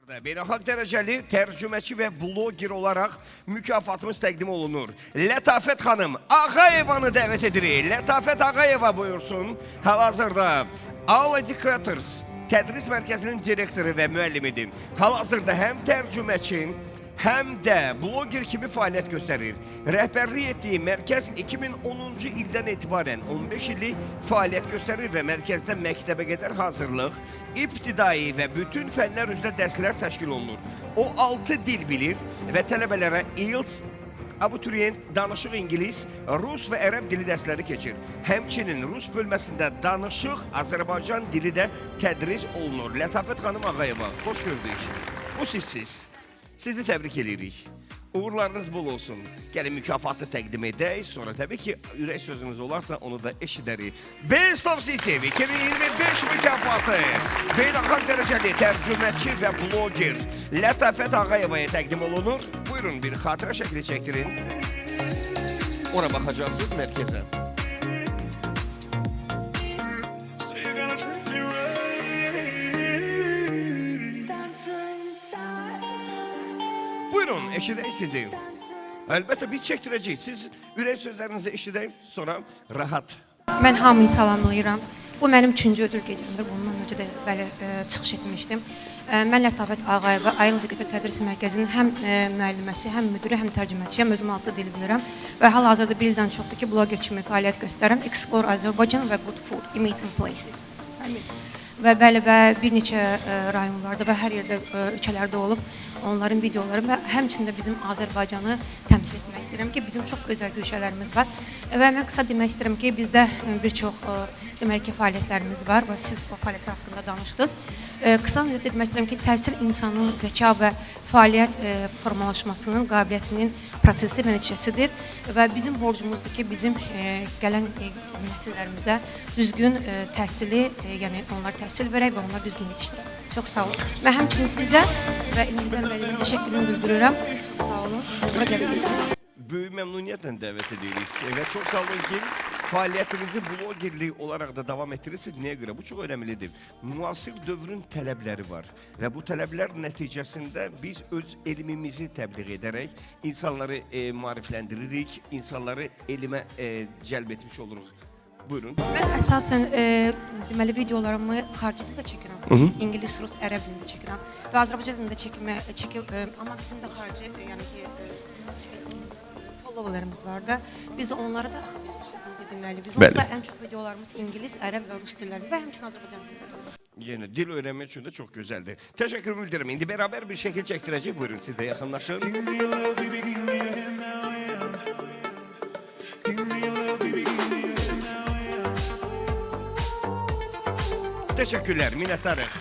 Beynəlxalq dərəcəli tərcüməçi və bloger olaraq mükafatımız təqdim olunur. Lətafət xanım Ağayevanı dəvət edirik. Lətafət Ağayeva buyursun. Hal-hazırda All Educators Tədris Mərkəzinin direktoru və müəllimidir. Hal-hazırda həm tərcüməçi, həm də bloger kimi fəaliyyət göstərir. Rəhbərlik etdiyi mərkəz 2010-cu ildən etibarən 15 illik fəaliyyət göstərir və mərkəzdə məktəbə qədər hazırlıq, ibtidai və bütün fənlər üzrə dərslər təşkil olunur. O 6 dil bilir və tələbələrə IELTS, abituriyent, danışıq ingilis, rus və ərəb dili dərsləri keçir. Həmçinin rus bölməsində danışıq, Azərbaycan dili də tədris olunur. Lətafət xanım Ağayeva, xoş gördük. Bu sizsiz. Sizi təbrik edirik. Uğurlarınız bol olsun. Gəlin mükafatı təqdim edək. Sonra təbii ki, ürək sözünüz olarsa onu da eşidərik. Best of City 2025 mükafatı beynəlxalq dərəcəli tərcüməçi və bloger Lətafət Ağayevaya təqdim olunur. Buyurun bir xatirə şəkli çəkdirin. Ora baxacaqsınız mərkəzə. Buyurun, eşidək sizi. Əlbəttə, biz çəkdirəcəyik. Siz ürək sözlərinizi eşidək, sonra rahat. Mən hamını salamlayıram. Bu mənim 3-cü ödül gecəmdir. Bundan öncə də bəli çıxış etmişdim. Mən Lətafət Ağayeva, All Educators Tədris Mərkəzinin həm müəlliməsi, həm müdiri, həm tərcüməçiyəm. Özüm 6 dil bilirəm. Və hal-hazırda 1 ildən çoxdur ki, bloger kimi fəaliyyət göstərirəm. Explore Azərbaycan və Good Food, Amazing Places. Və bəli, bir neçə rayonlarda və hər yerdə, ölkələrdə olub onların videoları və həmçində bizim Azərbaycanı təmsil etmək istəyirəm ki, bizim çox gözəl güşələrimiz var və mən qısa demək istəyirəm ki, bizdə bir çox deməli ki, fəaliyyətlərimiz var və siz bu fəaliyyətlər haqqında danışdınız. Qısa demək istəyirəm ki, təhsil insanın zəka və fəaliyyət formalaşmasının, qabiliyyətinin prosesi və nəticəsidir və bizim borcumuzdur ki, bizim gələn nəsillərimizə düzgün təhsili, yəni onlara təhsil verək və onları düzgün yetişdirək. Çox sağ olun. Və həmçinin sizə və İlizdən bəli təşəkkürümü bildirirəm. Çox sağ olun. Və dəvət Böyük məmnuniyyətlə dəvət edirik. Və çox sağ olun ki, fəaliyyətinizi blogerlik olaraq da davam etdirirsiniz. Nəyə görə? Bu çox önəmlidir. Müasir dövrün tələbləri var və bu tələblər nəticəsində biz öz elmimizi təbliğ edərək insanları maarifləndiririk, insanları elmə cəlb etmiş oluruq. Buyurun. Mən əsasən deməli videolarımı xarici dildə çəkirəm. İngilis, rus, ərəb dilində çəkirəm və Azərbaycan dilində çəkib, amma bizim də xarici, yəni ki, followerlərimiz var da. Biz onlara da bizim haqqımızı deməli. Biz onsuz da ən çox videolarımız İngilis, ərəb və rus dillərində və həmçinin Azərbaycan dilində olur. Yəni dil öyrənmək üçün də çox gözəldir. Təşəkkür bildirirəm. İndi bərabər bir şəkil çəkdirəcək. Buyurun, siz də yaxınlaşın. Təşəkkürlər, minnətdarıq.